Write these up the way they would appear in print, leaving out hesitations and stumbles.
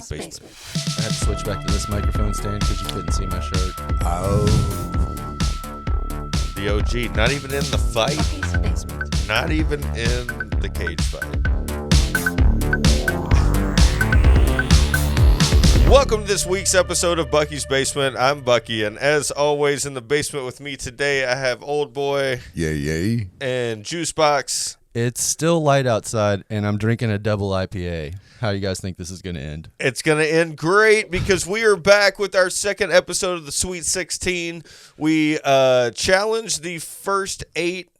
Bucky's Basement. I had to switch back to this microphone stand because you couldn't see my shirt. Oh. The OG, not even in the fight. Bucky's Basement. Not even in the cage fight. Welcome to this week's episode of Bucky's Basement. I'm Bucky, and as always, in the basement with me today, I have Old Boy. Yay. And Juicebox. It's still light outside, and I'm drinking a double IPA. How do you guys think this is going to end? It's going to end great because we are back with our second episode of the Sweet 16. We challenged the first 8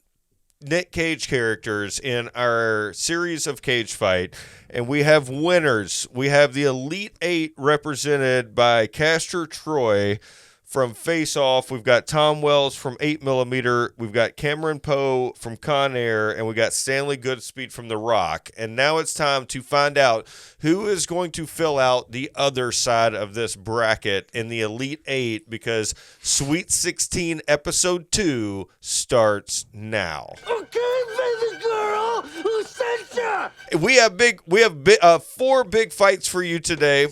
Nick Cage characters in our series of Cage Fight, and we have winners. We have the Elite 8 represented by Castor Troy from Face Off. We've got Tom Wells from 8mm. We've got Cameron Poe from Con Air, and we got Stanley Goodspeed from The Rock. And now it's time to find out who is going to fill out the other side of this bracket in the Elite 8, because Sweet 16 Episode 2 starts now. Okay, baby girl, who sent ya? We have 4 big fights for you today.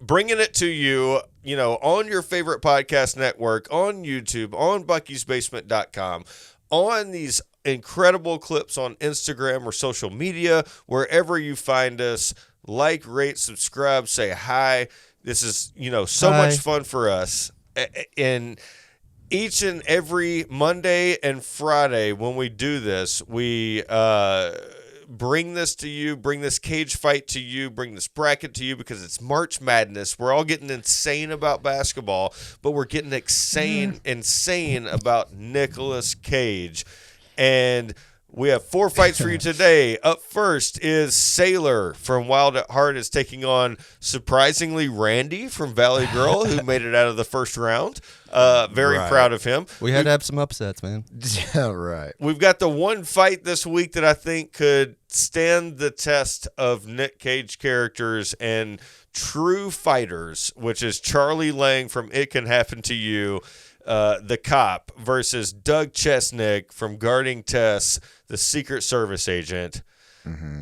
Bringing it to you, on your favorite podcast network, on YouTube, on buckysbasement.com, on these incredible clips on Instagram or social media, wherever you find us. Like, rate, subscribe, say hi. This is, so Hi. much fun for us. And each and every Monday and Friday when we do this, we bring this to you, bring this cage fight to you, bring this bracket to you, because it's March Madness. We're all getting insane about basketball, but we're getting insane about Nicolas Cage. And we have 4 fights for you today. Up first is Sailor from Wild at Heart is taking on, surprisingly, Randy from Valley Girl, who made it out of the first round. Very Right. proud of him. We had to have some upsets, man. Yeah, right. We've got the one fight this week that I think could stand the test of Nick Cage characters and true fighters, which is Charlie Lang from It Can Happen to You, the cop, versus Doug Chesnic from Guarding Tess, the Secret Service agent.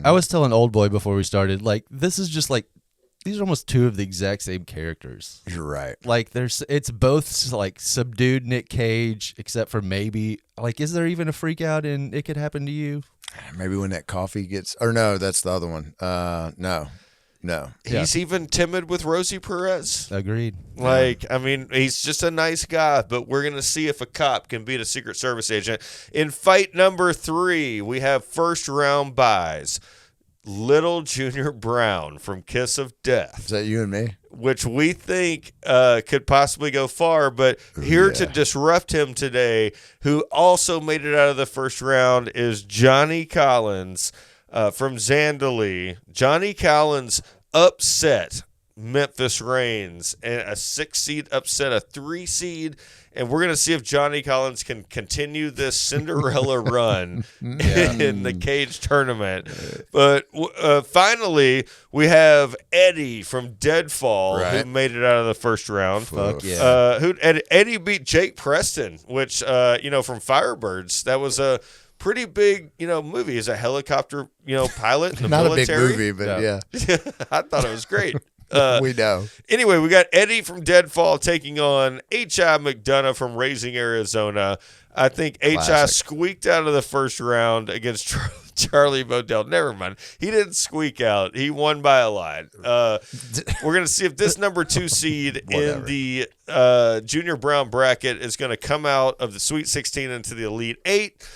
I was telling Old Boy before we started, this is just these are almost 2 of the exact same characters. You're right. It's both subdued Nick Cage, except for maybe, is there even a freak out in It Could Happen to You? Maybe when that coffee gets... Or no, that's the other one. No. He's even timid with Rosie Perez. Agreed. He's just a nice guy, but we're going to see if a cop can beat a Secret Service agent. In fight number 3, we have first round buys. Lil Junior Brown from Kiss of Death. Is that you and me? Which we think could possibly go far, but here to disrupt him today, who also made it out of the first round, is Johnny Collins from Zandalee. Johnny Collins upset Memphis Reigns, and a 6-seed upset a 3-seed, and we're going to see if Johnny Collins can continue this Cinderella run in the cage tournament. But finally, we have Eddie from Deadfall, who made it out of the first round. Fuck yeah. Eddie beat Jake Preston, which, from Firebirds. That was a pretty big, movie. He's a helicopter, pilot in the Not military. a big movie, but yeah. I thought it was great. We know. Anyway, we got Eddie from Deadfall taking on H.I. McDunnah from Raising Arizona. I think H.I. squeaked out of the first round against Charlie Modell. Never mind. He didn't squeak out. He won by a line. We're going to see if this number 2 seed in the Junior Brown bracket is going to come out of the Sweet 16 into the Elite 8.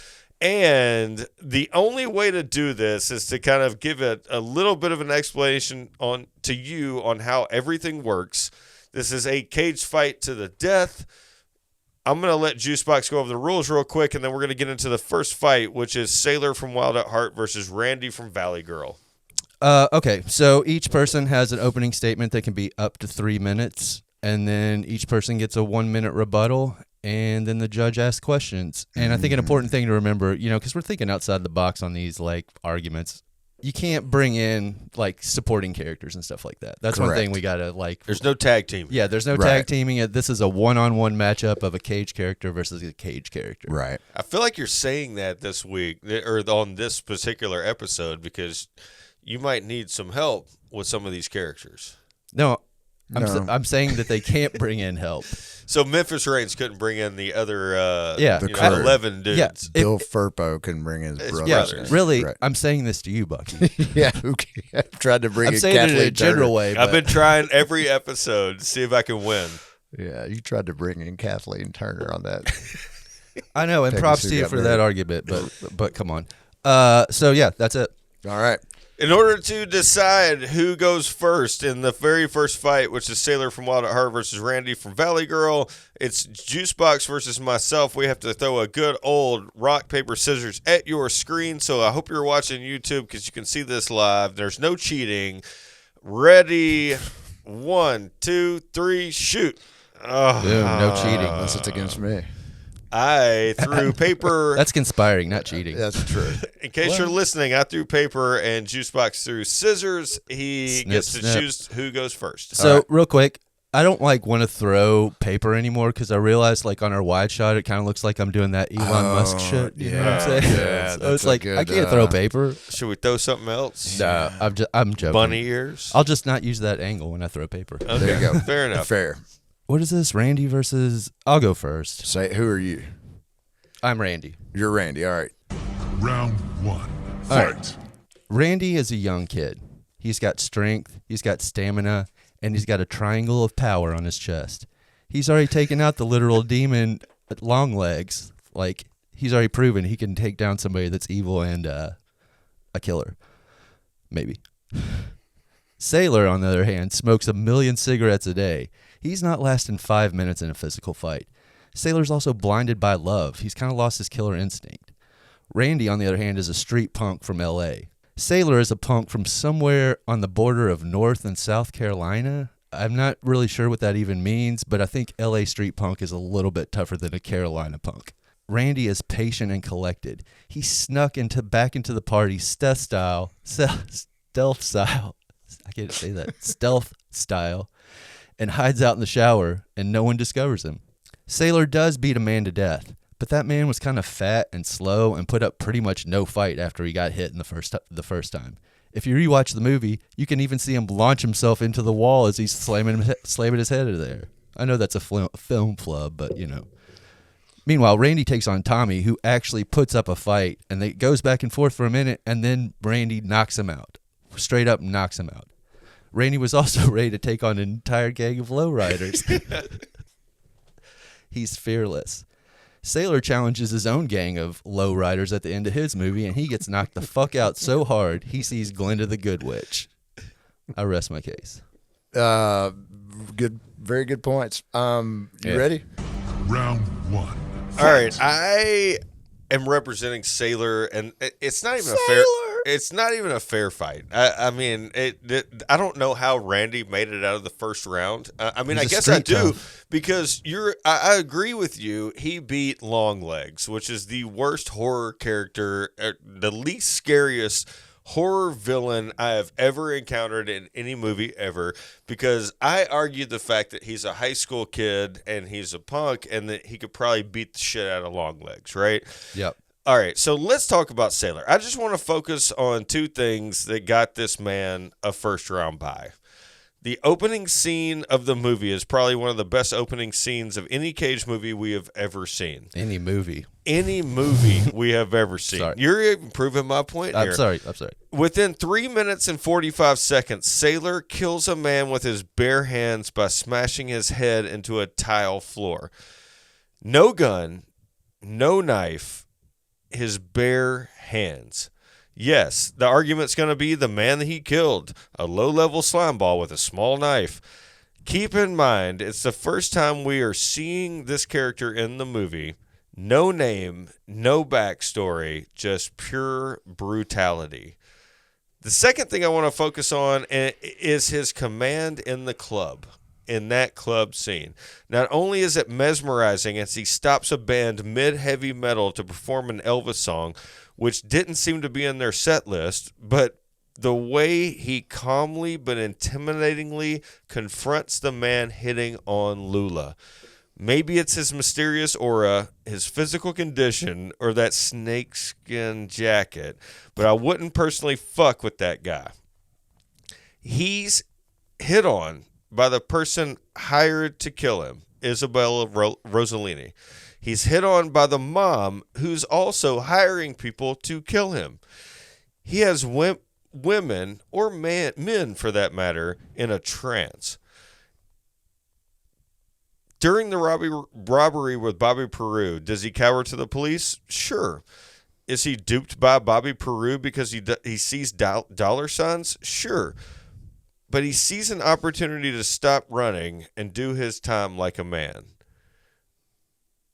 And the only way to do this is to kind of give it a little bit of an explanation to you on how everything works. This is a cage fight to the death. I'm going to let Juicebox go over the rules real quick, and then we're going to get into the first fight, which is Sailor from Wild at Heart versus Randy from Valley Girl. Okay, so each person has an opening statement that can be up to 3 minutes, and then each person gets a 1-minute rebuttal, and then the judge asks questions. And I think an important thing to remember, because we're thinking outside the box on these arguments, you can't bring in supporting characters and stuff like that. That's Correct. one thing we gotta There's no tag team. Yeah, there's no tag teaming. This is a one-on-one matchup of a Cage character versus a Cage character. Right. I feel like you're saying that this week or on this particular episode because you might need some help with some of these characters. No, No. I'm saying that they can't bring in help. So Memphis Reigns couldn't bring in the other The crew. 11 dudes. Yeah. Bill Furpo can bring his brother. Yeah, brothers. really, Right. I'm saying this to you, Bucky. Yeah, I've tried to bring I'm in saying it in Kathleen a general Turner. way. I've But been trying every episode to see if I can win. Yeah, you tried to bring in Kathleen Turner on that. I know, and Pegasus props to you got for married. that argument, but come on. So yeah, that's it. All right. In order to decide who goes first in the very first fight, which is Sailor from Wild at Heart versus Randy from Valley Girl, it's Juicebox versus myself. We have to throw a good old rock, paper, scissors at your screen. So I hope you're watching YouTube because you can see this live. There's no cheating. Ready? 1, 2, 3, shoot. Oh, No cheating. Unless it's against me. I threw paper. That's conspiring, not cheating. That's true. In case you're listening, I threw paper and Juicebox threw scissors. He Snip, gets to snip. choose who goes first. So real quick, I don't want to throw paper anymore because I realized on our wide shot it kind of looks like I'm doing that Elon Musk shit. You know what I'm saying? yeah, So that's it's a like good, I can't throw paper. Should we throw something else? No, I'm joking. Bunny ears? I'll just not use that angle when I throw paper. Okay, There you go. fair enough. Fair. What is this? Randy versus? I'll go first. Say, who are you? I'm Randy. You're Randy. All right. Round 1. All Fight. right. Randy is a young kid. He's got strength, he's got stamina, and he's got a triangle of power on his chest. He's already taken out the literal demon at long legs. He's already proven he can take down somebody that's evil and a killer. Maybe. Sailor, on the other hand, smokes 1 million cigarettes a day. He's not lasting 5 minutes in a physical fight. Sailor's also blinded by love. He's kind of lost his killer instinct. Randy, on the other hand, is a street punk from L.A. Sailor is a punk from somewhere on the border of North and South Carolina. I'm not really sure what that even means, but I think L.A. street punk is a little bit tougher than a Carolina punk. Randy is patient and collected. He snuck back into the party stealth style. I can't say that. Stealth style. And hides out in the shower, and no one discovers him. Sailor does beat a man to death, but that man was kind of fat and slow and put up pretty much no fight after he got hit in the first time. If you rewatch the movie, you can even see him launch himself into the wall as he's slamming his head in there. I know that's a film flub, but you know. Meanwhile, Randy takes on Tommy, who actually puts up a fight, and it goes back and forth for a minute, and then Randy knocks him out. Straight up knocks him out. Randy was also ready to take on an entire gang of lowriders. He's fearless. Sailor challenges his own gang of lowriders at the end of his movie, and he gets knocked the fuck out so hard he sees Glinda the Good Witch. I rest my case. Good, very good points. You ready? Round 1. All right, I am representing Sailor, and it's not even a fair. It's not even a fair fight. I mean, I don't know how Randy made it out of the first round. I mean, He's I a guess I street do tough. because I agree with you. He beat Longlegs, which is the worst horror character, the least scariest horror villain I have ever encountered in any movie ever, because I argued the fact that he's a high school kid and he's a punk and that he could probably beat the shit out of Longlegs, right? Yep. All right, so let's talk about Sailor. I just want to focus on two things that got this man a first round bye. The opening scene of the movie is probably one of the best opening scenes of any Cage movie we have ever seen. Any movie. Any movie we have ever seen. Sorry. You're even proving my point here. I'm sorry. Within 3 minutes and 45 seconds, Sailor kills a man with his bare hands by smashing his head into a tile floor. No gun, no knife, his bare hands. Yes, the argument's going to be the man that he killed, a low-level slime ball with a small knife. Keep in mind, it's the first time we are seeing this character in the movie. No name, no backstory, just pure brutality. The second thing I want to focus on is his command in the club, in that club scene. Not only is it mesmerizing as he stops a band mid-heavy metal to perform an Elvis song, which didn't seem to be in their set list, but the way he calmly but intimidatingly confronts the man hitting on Lula. Maybe it's his mysterious aura, his physical condition, or that snakeskin jacket, but I wouldn't personally fuck with that guy. He's hit on by the person hired to kill him, Isabella Rossellini. He's hit on by the mom who's also hiring people to kill him. He has women, or men for that matter, in a trance. During the robbery with Bobby Peru, does he cower to the police? Sure. Is he duped by Bobby Peru because he sees dollar signs? Sure. But he sees an opportunity to stop running and do his time like a man.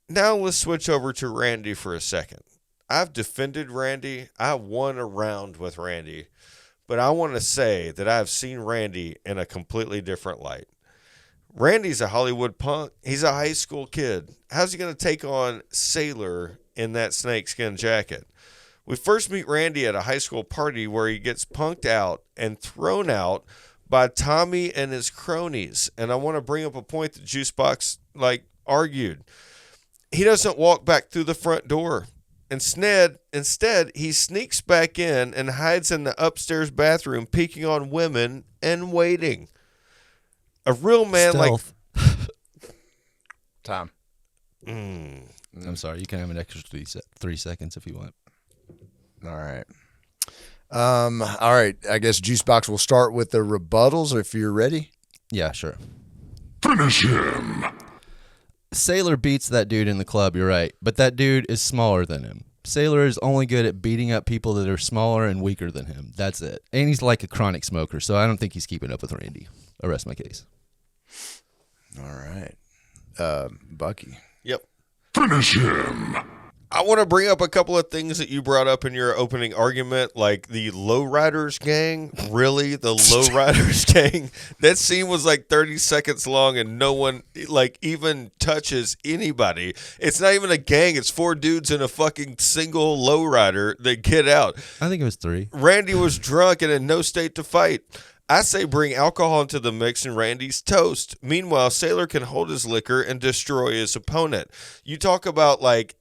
Now let's switch over to Randy for a second. I've defended Randy. I won a round with Randy. But I want to say that I've seen Randy in a completely different light. Randy's a Hollywood punk. He's a high school kid. How's he going to take on Sailor in that snakeskin jacket? We first meet Randy at a high school party where he gets punked out and thrown out by Tommy and his cronies. And I want to bring up a point that Juicebox argued. He doesn't walk back through the front door. Instead, he sneaks back in and hides in the upstairs bathroom, peeking on women and waiting. A real man Stealth. Time. I'm sorry. You can have an extra 3 seconds if you want. All right. All right. I guess Juicebox will start with the rebuttals if you're ready. Yeah, sure. Finish him. Sailor beats that dude in the club, you're right. But that dude is smaller than him. Sailor is only good at beating up people that are smaller and weaker than him. That's it. And he's like a chronic smoker, so I don't think he's keeping up with Randy. I rest my case. All right. Bucky. Yep. Finish him. I want to bring up a couple of things that you brought up in your opening argument, like the Lowriders gang. Really? The Lowriders gang? That scene was like 30 seconds long and no one even touches anybody. It's not even a gang. It's 4 dudes in a fucking single lowrider that get out. I think it was 3. Randy was drunk and in no state to fight. I say bring alcohol into the mix and Randy's toast. Meanwhile, Sailor can hold his liquor and destroy his opponent. You talk about like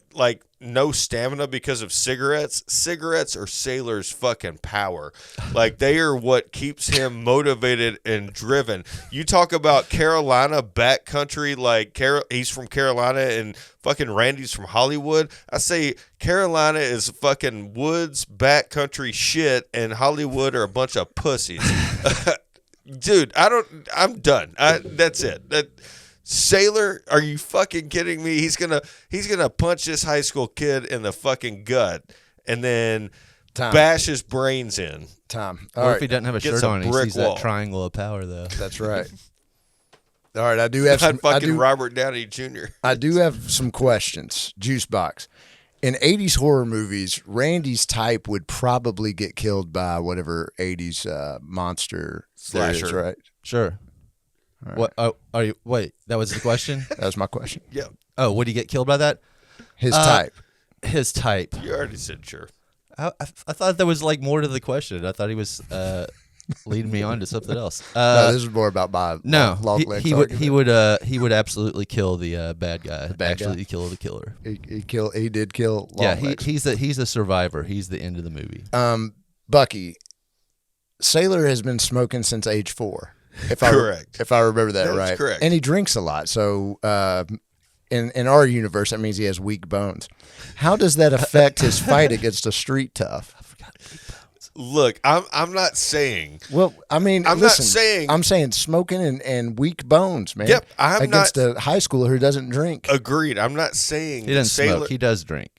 no stamina because of cigarettes. Cigarettes are Sailor's fucking power. Like, they are what keeps him motivated and driven. You talk about Carolina backcountry, he's from Carolina and fucking Randy's from Hollywood. I say Carolina is fucking woods, backcountry shit, and Hollywood are a bunch of pussies. Dude, I'm done. That's it. Sailor, are you fucking kidding me? He's gonna punch this high school kid in the fucking gut and then bash his brains in. Time. Or if he doesn't have a shirt on, he sees that triangle of power, though. That's right. All right, I do have some. Robert Downey Jr. I do have some questions. Juicebox. In 80s horror movies, Randy's type would probably get killed by whatever 80s monster slasher, right? Sure. Right. What? Oh, are you? Wait, that was the question? That was my question. Yeah. Oh, would he get killed by that? His type. His type. You already said sure. I thought there was more to the question. I thought he was leading me on to something else. No, this is more about my long legs. He would absolutely kill the bad guy. Kill the killer. He did kill long legs. He's a survivor. He's the end of the movie. Bucky, Sailor has been smoking since age 4. Correct. If I remember that right. That's correct. And he drinks a lot. So in our universe, that means he has weak bones. How does that affect his fight against a street tough? I forgot weak bones. Look, I'm not saying. Well, I mean, I'm listen, not saying. I'm saying smoking and weak bones, man. Yep, I'm against not a high schooler who doesn't drink. Agreed. I'm not saying He doesn't smoke. He does drink.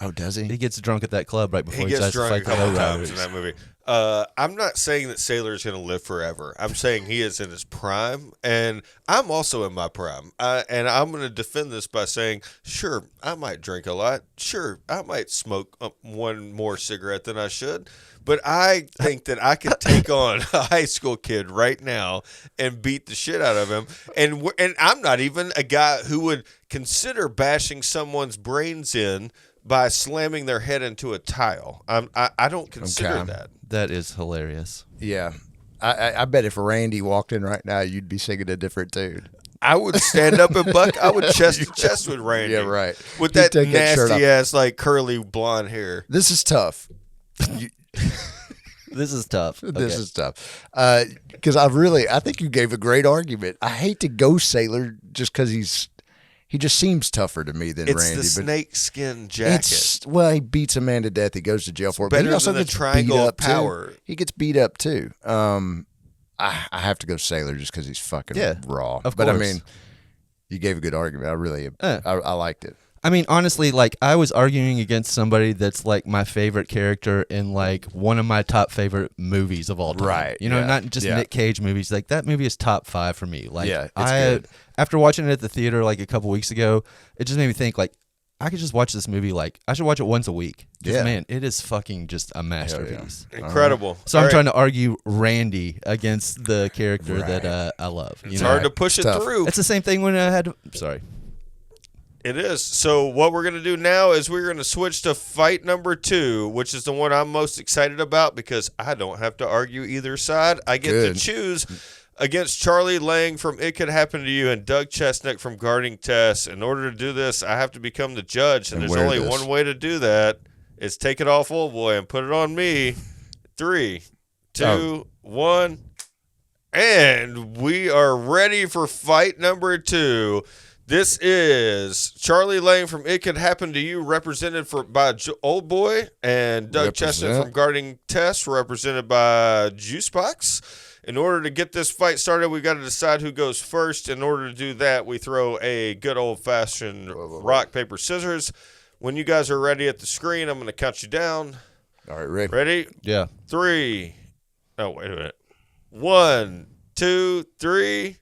Oh, does he? He gets drunk at that club right before He he gets decides to drunk fight a the couple low times in that movie. I'm not saying that Sailor's going to live forever. I'm saying he is in his prime, and I'm also in my prime. And I'm going to defend this by saying, sure, I might drink a lot. Sure, I might smoke one more cigarette than I should. But I think that I could take on a high school kid right now and beat the shit out of him. And I'm not even a guy who would consider bashing someone's brains in by slamming their head into a tile. I don't consider that. That is hilarious. Yeah. I bet if Randy walked in right now, you'd be singing a different tune. I would stand up and buck. I would chest to chest with Randy. Yeah, right. With He'd that take that shirt nasty off. ass, curly blonde hair. This is tough. This is tough. This is tough. Because I think you gave a great argument. I hate to go Sailor just because he just seems tougher to me than It's Randy. the but snake skin jacket. well, he beats a man to death. He goes to jail for it. But better he also than the gets triangle beat of up power. Too. He gets beat up too. I have to go Sailor just because he's fucking raw. Of but I course. mean, you gave a good argument. I really, I liked it. I mean, honestly, like I was arguing against somebody that's like my favorite character in like one of my top favorite movies of all time. Right, You know, yeah, not just yeah. Nick Cage movies. Like that movie is top 5 for me. Like Yeah, it's good. after watching it at the theater like a couple weeks ago, it just made me think like I could just watch this movie. Like I should watch it once a week. Just, Yeah. man, it is fucking just a masterpiece. Incredible. So I'm All right. trying to argue Randy against the character that I love. You It's know? hard to push it tough. through. It's the same thing when I had. Sorry. It is. So what we're going to do now is we're going to switch to fight number 2, which is the one I'm most excited about because I don't have to argue either side. I get Good. to choose against Charlie Lang from It Could Happen to You and Doug Chesnic from Guarding Tess. In order to do this, I have to become the judge, and And there's wear only this. one way to do that. It's take it off old boy and put it on me. 3, 2, 1. And we are ready for fight number 2. This is Charlie Lang from It Could Happen to You, represented by Old Boy, and Doug Chestnut Represent. from Guarding Tess, represented by Juicebox. In order to get this fight started, we've got to decide who goes first. In order to do that, we throw a good old-fashioned rock, paper, scissors. When you guys are ready at the screen, I'm going to count you down. All right, Rick. Ready? Yeah. 3. Oh, wait a minute. 1, 2, 3.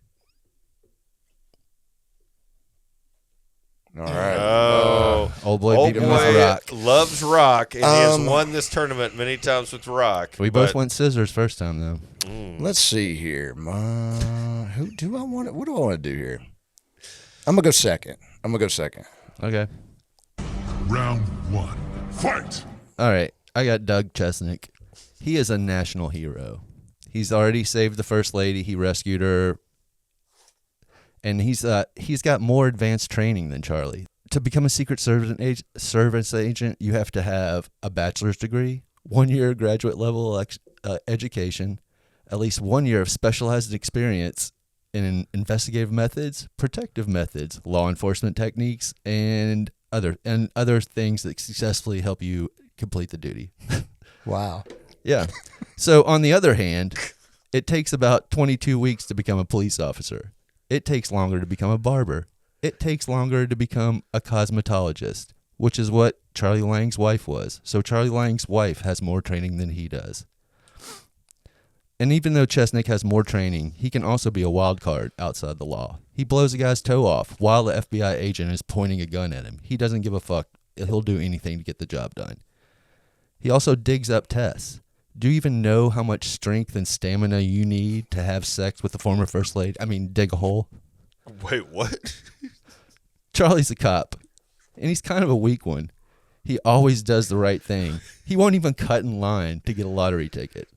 All right. Oh. Old boy Old beat him with boy rock. loves rock, and he has won this tournament many times with rock. We both but- went scissors first time though. Let's see here. Who do I want? What do I want to do here? I'm gonna go second. Okay. Round 1. Fight! All right. I got Doug Chesnick. He is a national hero. He's already saved the first lady. He rescued her. And he's got more advanced training than Charlie. To become a Secret Service agent, you have to have a bachelor's degree, 1 year graduate level education, at least 1 year of specialized experience in investigative methods, protective methods, law enforcement techniques, and other things that successfully help you complete the duty. Wow. Yeah. So on the other hand, it takes about 22 weeks to become a police officer. It takes longer to become a barber. It takes longer to become a cosmetologist, which is what Charlie Lang's wife was. So Charlie Lang's wife has more training than he does. And even though Chesnick has more training, he can also be a wild card outside the law. He blows a guy's toe off while the FBI agent is pointing a gun at him. He doesn't give a fuck. He'll do anything to get the job done. He also digs up Tess. Do you even know how much strength and stamina you need to have sex with the former first lady? I mean, dig a hole. Wait, what? Charlie's a cop, and he's kind of a weak one. He always does the right thing. He won't even cut in line to get a lottery ticket.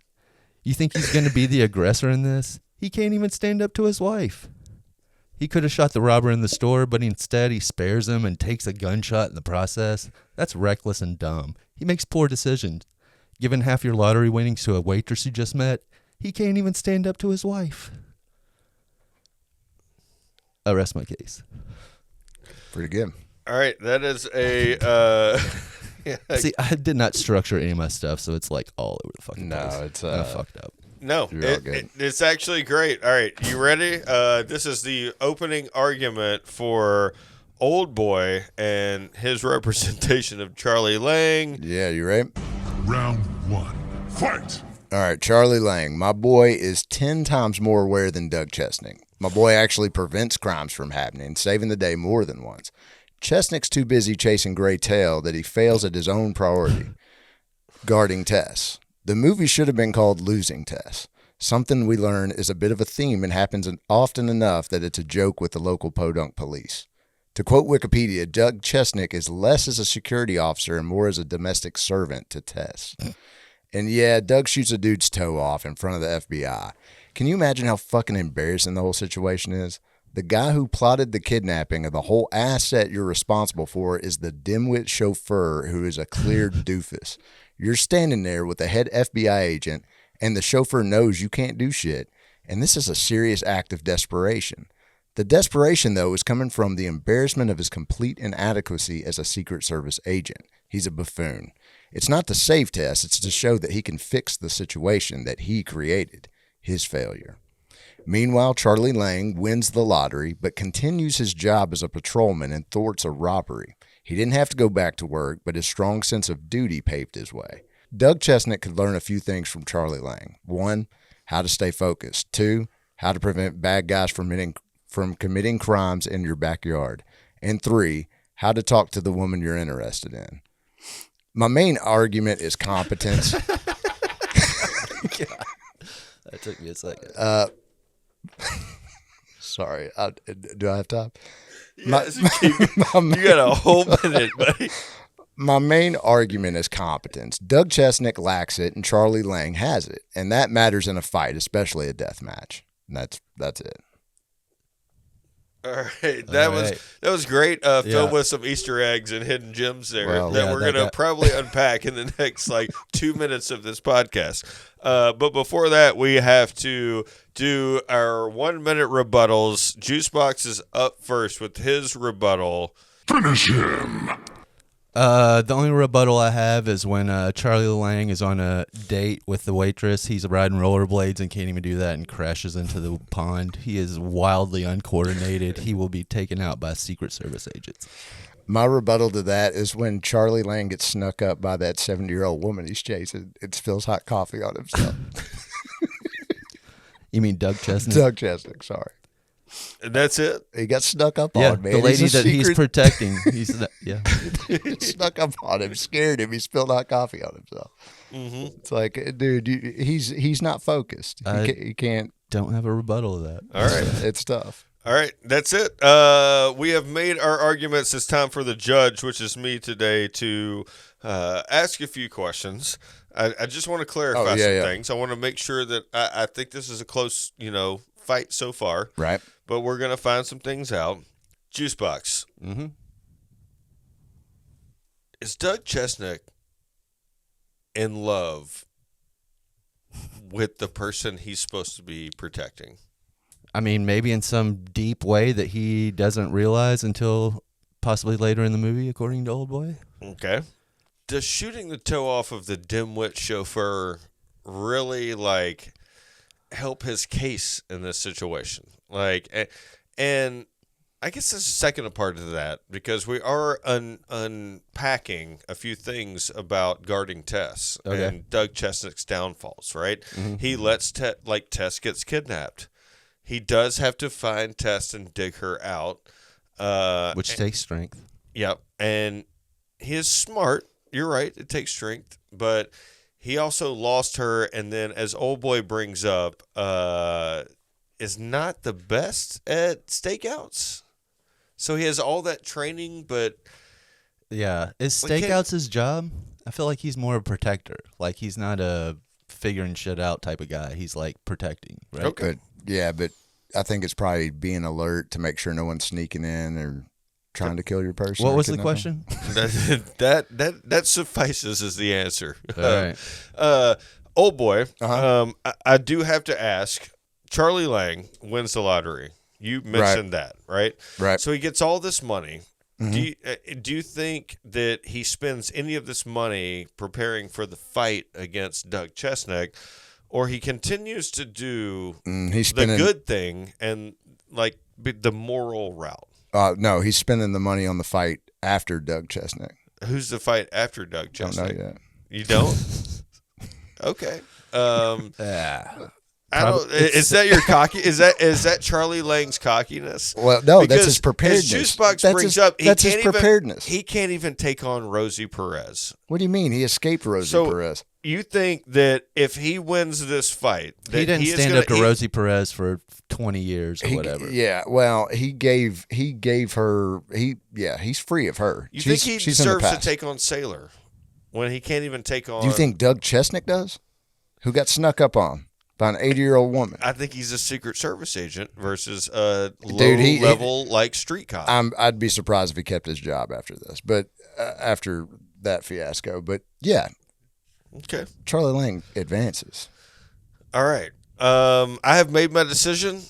You think he's going to be the aggressor in this? He can't even stand up to his wife. He could have shot the robber in the store, but instead he spares him and takes a gunshot in the process. That's reckless and dumb. He makes poor decisions. Giving half your lottery winnings to a waitress you just met, he can't even stand up to his wife. I rest my case. Pretty good. All right, that is a See, I did not structure any of my stuff, so it's like all over the fucking place. No, it's I fucked up. no. You're all good. It's actually great. All right, you ready? This is the opening argument for Old Boy and his representation of Charlie Lang. Yeah, you right? Round 1. Fight! All right, Charlie Lang. My boy is 10 times more aware than Doug Chesnick. My boy actually prevents crimes from happening, saving the day more than once. Chesnick's too busy chasing Gray Tail that he fails at his own priority, guarding Tess. The movie should have been called Losing Tess. Something we learn is a bit of a theme and happens often enough that it's a joke with the local podunk police. To quote Wikipedia, Doug Chesnick is less as a security officer and more as a domestic servant to Tess. And yeah, Doug shoots a dude's toe off in front of the FBI. Can you imagine how fucking embarrassing the whole situation is? The guy who plotted the kidnapping of the whole asset you're responsible for is the dimwit chauffeur who is a clear doofus. You're standing there with a head FBI agent, and the chauffeur knows you can't do shit, and this is a serious act of desperation. The desperation, though, is coming from the embarrassment of his complete inadequacy as a Secret Service agent. He's a buffoon. It's not to save Tess, it's to show that he can fix the situation that he created, his failure. Meanwhile, Charlie Lang wins the lottery, but continues his job as a patrolman and thwarts a robbery. He didn't have to go back to work, but his strong sense of duty paved his way. Doug Chesnic could learn a few things from Charlie Lang. 1, how to stay focused. 2, how to prevent bad guys from committing crimes in your backyard. And 3, how to talk to the woman you're interested in. My main argument is competence. That took me a second. Sorry, do I have time? Yes, you got a whole minute, buddy. My main argument is competence. Doug Chesnic lacks it, and Charlie Lang has it, and that matters in a fight, especially a death match. And that's it. All right, that was great. Filled with some Easter eggs and hidden gems there that we're gonna probably unpack in the next 2 minutes of this podcast. But before that, we have to do our 1 minute rebuttals. Juicebox is up first with his rebuttal. Finish him. The only rebuttal I have is when Charlie Lang is on a date with the waitress. He's riding rollerblades and can't even do that and crashes into the pond. He is wildly uncoordinated. He will be taken out by Secret Service agents. My rebuttal to that is when Charlie Lang gets snuck up by that 70-year-old woman he's chasing. It spills hot coffee on himself. You mean Doug Chesnic? Doug Chesnic, sorry. And that's it? He got snuck up Yeah, on, man. the lady that he's protecting. He snuck up on him, scared him. He spilled hot coffee on himself. Mm-hmm. It's like, dude, he's not focused. He can't. Don't have a rebuttal of that. All right. It's tough. All right, that's it. We have made our arguments. It's time for the judge, which is me today, to ask a few questions. I just want to clarify some things. I want to make sure that I think this is a close, fight so far. Right. But we're going to find some things out. Juicebox. Mm-hmm. Is Doug Chesnic in love with the person he's supposed to be protecting? I mean, maybe in some deep way that he doesn't realize until possibly later in the movie, according to Old Boy. Okay. Does shooting the toe off of the dimwit chauffeur really, help his case in this situation? And I guess there's a second part to that, because we are unpacking a few things about guarding Tess and Doug Chesnick's downfalls, right? Mm-hmm. He lets Tess gets kidnapped. He does have to find Tess and dig her out. Which takes strength. Yep. And he is smart. You're right. It takes strength. But he also lost her, and then, as Old Boy brings up, is not the best at stakeouts. So he has all that training, but... Yeah. Is stakeouts his job? I feel like he's more a protector. He's not a figuring shit out type of guy. He's, protecting, right? Okay. But I think it's probably being alert to make sure no one's sneaking in or trying to kill your person. What was the question? that suffices as the answer. All right. Old Boy, I do have to ask, Charlie Lang wins the lottery. You mentioned that, right? Right. So he gets all this money. Mm-hmm. Do you think that he spends any of this money preparing for the fight against Doug Chesnic, or he continues to do the good thing and the moral route? No, he's spending the money on the fight after Doug Chesnic. Who's the fight after Doug Chesnic? Don't know yet. You don't? Okay. I don't. Is that your cocky? Is that Charlie Lang's cockiness? Well, no, because that's his preparedness. As Juicebox brings up, that's his preparedness. He can't even take on Rosie Perez. What do you mean? He escaped Rosie Perez. You think that if he wins this fight, that he didn't stand up to Rosie Perez for 20 years or whatever? Yeah, well, he gave her. He's free of her. You think he deserves to take on Sailor when he can't even take on? Do you think Doug Chesnic does? Who got snuck up on by an 80-year-old woman? I think he's a Secret Service agent versus a low-level street cop. I'd be surprised if he kept his job after this, but after that fiasco. But yeah, Okay. Charlie Lang advances. All right. I have made my decision.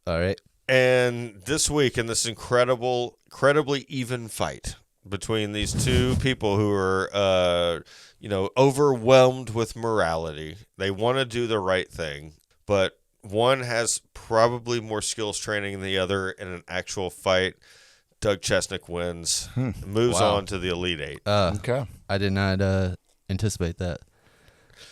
All right. And this week, in this incredibly even fight between these two people who are, overwhelmed with morality, they want to do the right thing, but one has probably more skills training than the other in an actual fight. Doug Chesnic wins, moves Wow. on to the Elite Eight. Okay. I did not anticipate that.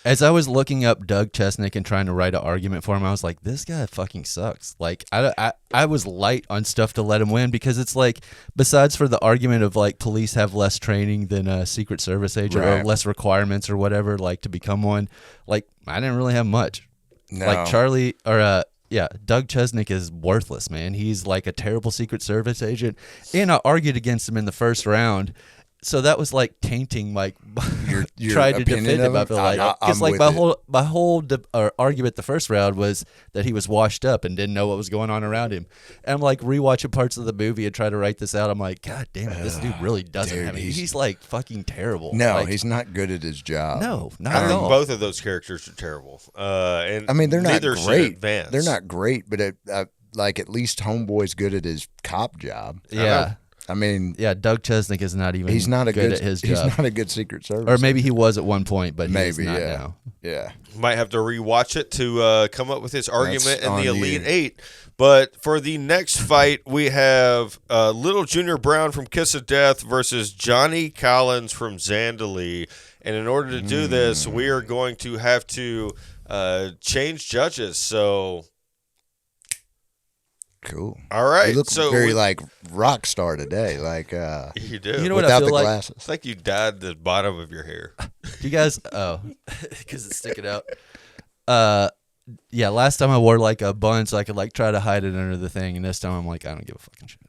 As I was looking up Doug Chesnic and trying to write an argument for him, I was like, this guy fucking sucks. Like, I was light on stuff to let him win because it's like, besides for the argument of like police have less training than a Secret Service agent or Right. less requirements or whatever, like to become one, like I didn't really have much. No. Like Doug Chesnic is worthless, man. He's like a terrible Secret Service agent, and I argued against him in the first round. So that was like tainting like Your tried to opinion defend of him. I him? feel like I'm because like with my whole argument the first round was that he was washed up and didn't know what was going on around him. And I'm like rewatching parts of the movie and trying to write this out. I'm like, God damn it, this dude really doesn't dude, have it. he's- He's like fucking terrible. No, Like, he's not good at his job. no, not I at think all. both of those characters are terrible. And I mean, they're not neither should great. advance. They're not great, but like at least Homeboy's good at his cop job. Yeah, I mean, yeah. Doug Chesnic is not even. he's not a good at his He's job. not a good Secret Service. Or maybe he was at one point, but he is Maybe, not yeah. now. Yeah. Might have to rewatch it to come up with his argument in on the you. Elite Eight. But for the next fight, we have Lil Junior Brown from Kiss of Death versus Johnny Collins from Zandalee. And in order to do this, we are going to have to change judges. So, Cool. all right. You look so very like rock star today. Like you do. You know what I without feel the like? glasses. It's like you dyed the bottom of your hair. Do you guys? Oh, because it's sticking out. Yeah. Last time I wore like a bun so I could like try to hide it under the thing, and this time I'm like, I don't give a fucking shit.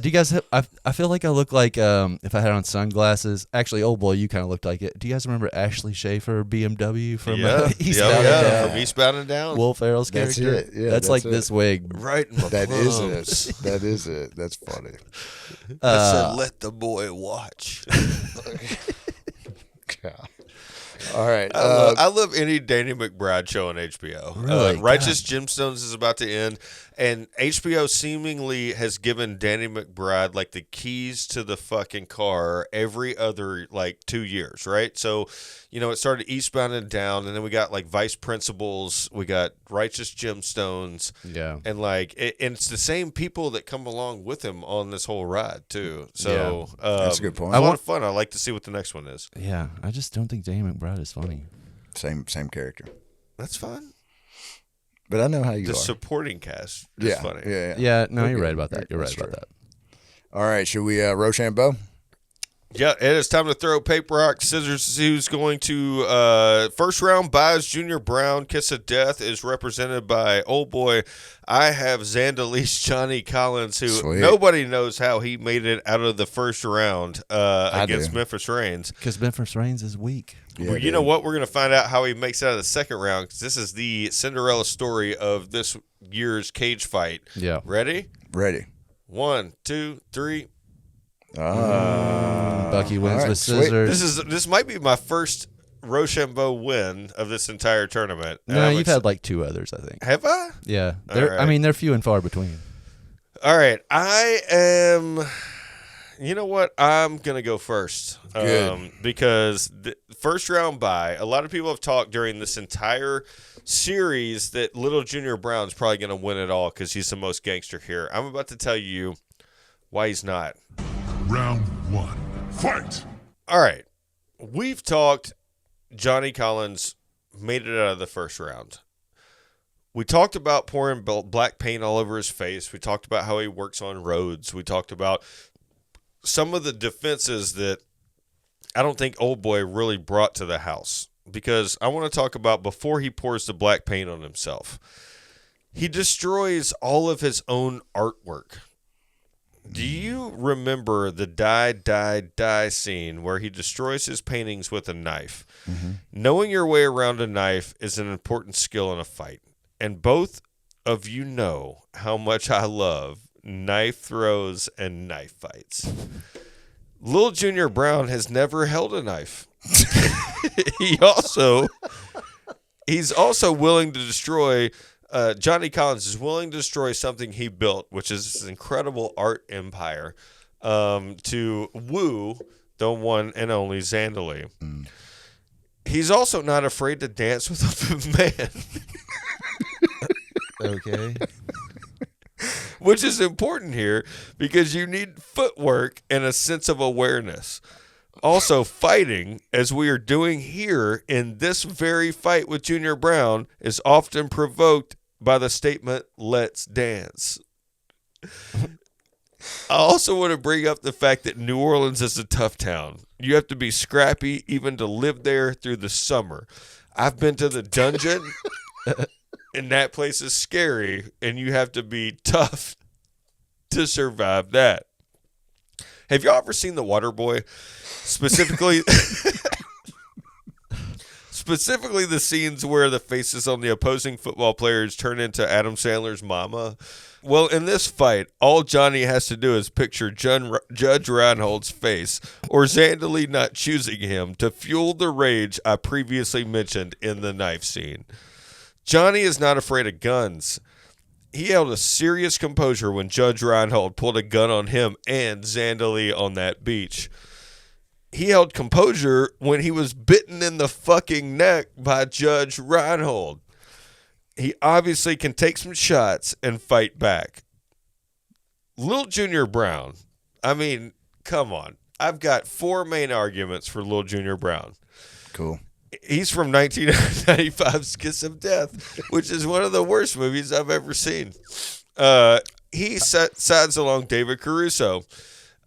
Do you guys? I feel like I look like if I had on sunglasses. Actually, old boy, you kind of looked like it. Do you guys remember Ashley Schaefer, BMW from Eastbound and Down? From Eastbound and Down. Will Ferrell's That's character. it. Yeah, that's that's like it. this wig. Right in my That is plums. it. That is it. That's funny. I said, let the boy watch. God. All right. I love any Danny McBride show on HBO. Really? Righteous Gemstones is about to end, and HBO seemingly has given Danny McBride like the keys to the fucking car every other like 2 years, right? So, it started Eastbound and Down, and then we got like Vice Principals, we got Righteous Gemstones, Yeah. and like and it's the same people that come along with him on this whole ride too. So That's a good point. A lot of fun. I like to see what the next one is. Yeah. I just don't think Danny McBride is funny. Same character. That's fun. But I know how you The are. supporting cast is Yeah. funny. Yeah. Yeah. No, We're you're good. right about that. You're right That's about true. that. All right. Should we Rochambeau? Yeah, it is time to throw paper, rock, scissors. Who's going to first round buys Junior Brown. Kiss of Death is represented by old boy. I have Zandalee's Johnny Collins, who Sweet. nobody knows how he made it out of the first round against do. Memphis Reigns. Because Memphis Reigns is weak. Yeah, Well, you know what? We're going to find out how he makes it out of the second round because this is the Cinderella story of this year's cage fight. Yeah. Ready? Ready. 1, 2, 3. Bucky wins all right, with sweet. scissors. This might be my first Rochambeau win of this entire tournament. And No, I'm you've had like two others, I think. Have I? Yeah. All right. I mean, they're few and far between. All right. I am. You know what? I'm going to go first. Good. Because the first round bye, a lot of people have talked during this entire series that Lil Junior Brown's probably going to win it all because he's the most gangster here. I'm about to tell you why he's not. Round one. Fight! All right. We've talked Johnny Collins made it out of the first round. We talked about pouring black paint all over his face. We talked about how he works on roads. We talked about some of the defenses that I don't think old boy really brought to the house, because I want to talk about before he pours the black paint on himself. He destroys all of his own artwork. Do you remember the die scene where he destroys his paintings with a knife? Mm-hmm. Knowing your way around a knife is an important skill in a fight. And both of you know how much I love knife throws and knife fights. Lil Junior Brown has never held a knife. He's also willing to destroy. Johnny Collins is willing to destroy something he built, which is this incredible art empire, to woo the one and only Zandalee. He's also not afraid to dance with a man. Okay. Which is important here because you need footwork and a sense of awareness. Also, fighting, as we are doing here in this very fight with Junior Brown, is often provoked by the statement, "Let's dance." I also want to bring up the fact that New Orleans is a tough town. You have to be scrappy even to live there through the summer. I've been to the dungeon, and that place is scary, and you have to be tough to survive that. Have y'all ever seen The Water Boy? Specifically the scenes where the faces on the opposing football players turn into Adam Sandler's mama. Well, in this fight, all Johnny has to do is picture Judge Reinhold's face or Zandalee not choosing him to fuel the rage I previously mentioned in the knife scene. Johnny is not afraid of guns. He held a serious composure when Judge Reinhold pulled a gun on him and Zandalee on that beach. He held composure when he was bitten in the fucking neck by Judge Reinhold. He obviously can take some shots and fight back. Lil Junior Brown, I mean, come on. I've got 4 main arguments for Lil Junior Brown. Cool. He's from 1995's Kiss of Death, which is one of the worst movies I've ever seen. He sides along David Caruso.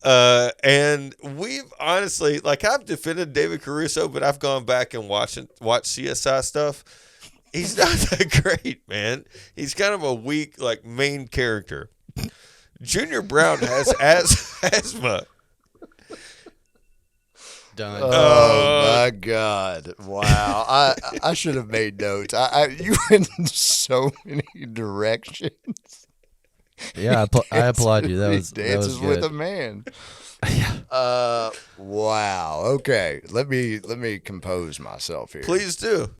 And we've honestly, like, I've defended David Caruso, but I've gone back and watched CSI stuff. He's not that great, man. He's kind of a weak, like, main character. Junior Brown has asthma. Done. Oh my God! Wow, I should have made notes. You went in so many directions. Yeah, I applaud you. That He was dances good. with a man. Wow. Okay, let me compose myself here. Please do.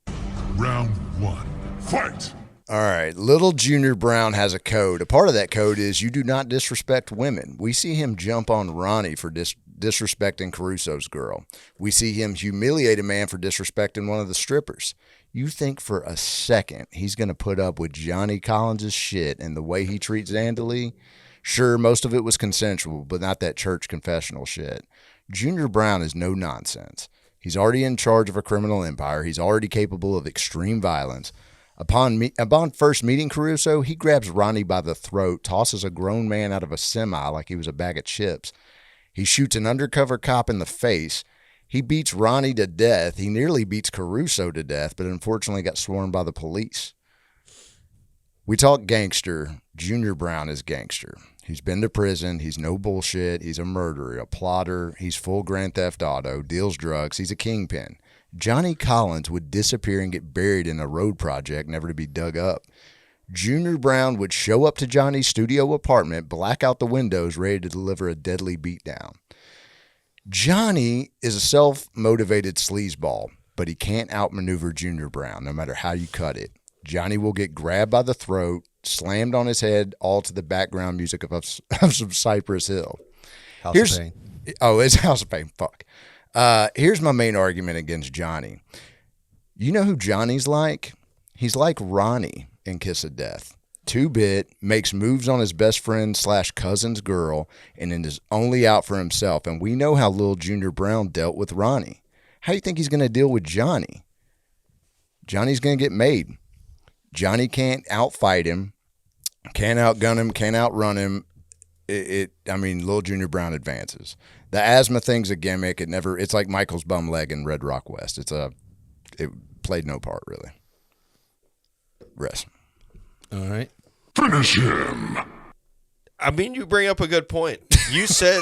Round 1. Fight! All right, little Junior Brown has a code. A part of that code is you do not disrespect women. We see him jump on Ronnie for disrespecting Caruso's girl. We see him humiliate a man for disrespecting one of the strippers. You think for a second he's going to put up with Johnny Collins' shit and the way he treats Zandalee? Sure, most of it was consensual, but not that church confessional shit. Junior Brown is no nonsense. He's already in charge of a criminal empire. He's already capable of extreme violence. Upon first meeting Caruso, he grabs Ronnie by the throat, tosses a grown man out of a semi like he was a bag of chips. He shoots an undercover cop in the face. He beats Ronnie to death. He nearly beats Caruso to death, but unfortunately got swarmed by the police. We talk gangster. Junior Brown is gangster. He's been to prison. He's no bullshit. He's a murderer, a plotter. He's full Grand Theft Auto, deals drugs. He's a kingpin. Johnny Collins would disappear and get buried in a road project, never to be dug up. Junior Brown would show up to Johnny's studio apartment, black out the windows, ready to deliver a deadly beatdown. Johnny is a self-motivated sleazeball, but he can't outmaneuver Junior Brown, no matter how you cut it. Johnny will get grabbed by the throat, slammed on his head, all to the background music of some Cypress Hill. House of Pain. Oh, it's House of Pain. Fuck. Here's my main argument against Johnny. You know who Johnny's like? He's like Ronnie in Kiss of Death. 2-bit, makes moves on his best friend / cousin's girl, and then is only out for himself. And we know how Lil Junior Brown dealt with Ronnie. How do you think he's going to deal with Johnny? Johnny's going to get made. Johnny can't outfight him, can't outgun him, can't outrun him. Lil Junior Brown advances. The asthma thing's a gimmick. It's like Michael's bum leg in Red Rock West. It played no part, really. Rest. All right. Finish him! I mean, you bring up a good point. You said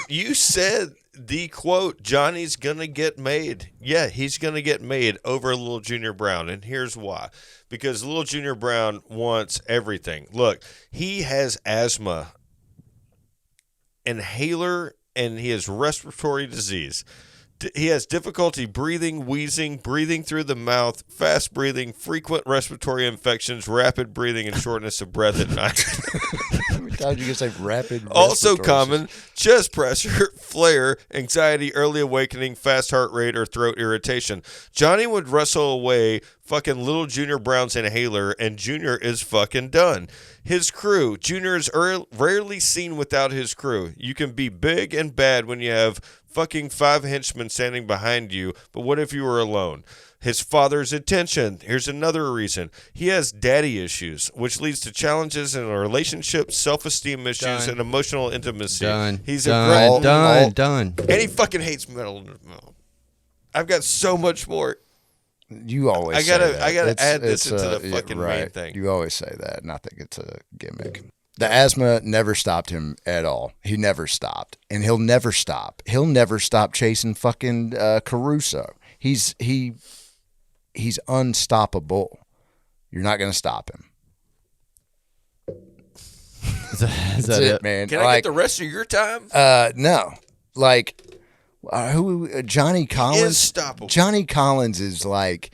the quote, Johnny's gonna get made. Yeah, he's gonna get made over Lil Junior Brown, and here's why. Because Lil Junior Brown wants everything. Look, he has asthma, inhaler and he has respiratory disease. He has difficulty breathing, wheezing, breathing through the mouth, fast breathing, frequent respiratory infections, rapid breathing, and shortness of breath at night. How many times you can say rapid? Also respiratory common, chest pressure, flare, anxiety, early awakening, fast heart rate, or throat irritation. Johnny would wrestle away fucking Lil Junior Brown's inhaler, and Junior is fucking done. His crew. Junior is rarely seen without his crew. You can be big and bad when you have fucking 5 henchmen standing behind you, but what if you were alone? His father's attention. Here's another reason. He has daddy issues, which leads to challenges in a relationship, self-esteem issues, and emotional intimacy. He's done. And he fucking hates metal. I've got so much more. You always I gotta say that. add this into the fucking right. main thing. You always say that, and I think it's a gimmick. The asthma never stopped him at all. He never stopped, and he'll never stop. He'll never stop chasing fucking Caruso. He's unstoppable. You're not gonna stop him. Is That's that it, man. Can I get the rest of your time? No. Like, Johnny Collins? Unstoppable. Johnny Collins is like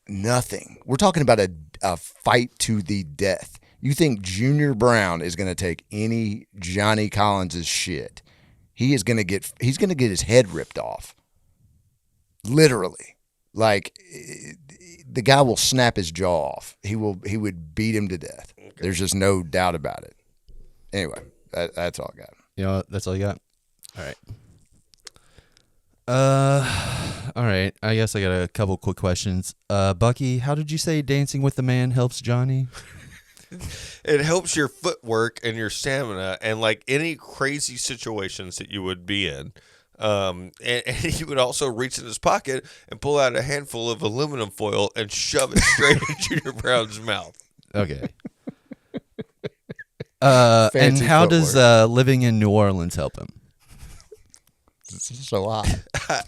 nothing. We're talking about a fight to the death. You think Junior Brown is going to take any Johnny Collins' shit? He's going to get his head ripped off. Literally. Like, the guy will snap his jaw off. He would beat him to death. Okay. There's just no doubt about it. Anyway, that's all I got. You know, that's all you got? All right. All right. I guess I got a couple quick questions. Bucky, how did you say dancing with the man helps Johnny? It helps your footwork and your stamina and like any crazy situations that you would be in. And he would also reach in his pocket and pull out a handful of aluminum foil and shove it straight in Junior Brown's mouth. Okay. And how footwork. does living in New Orleans help him? It's so hot.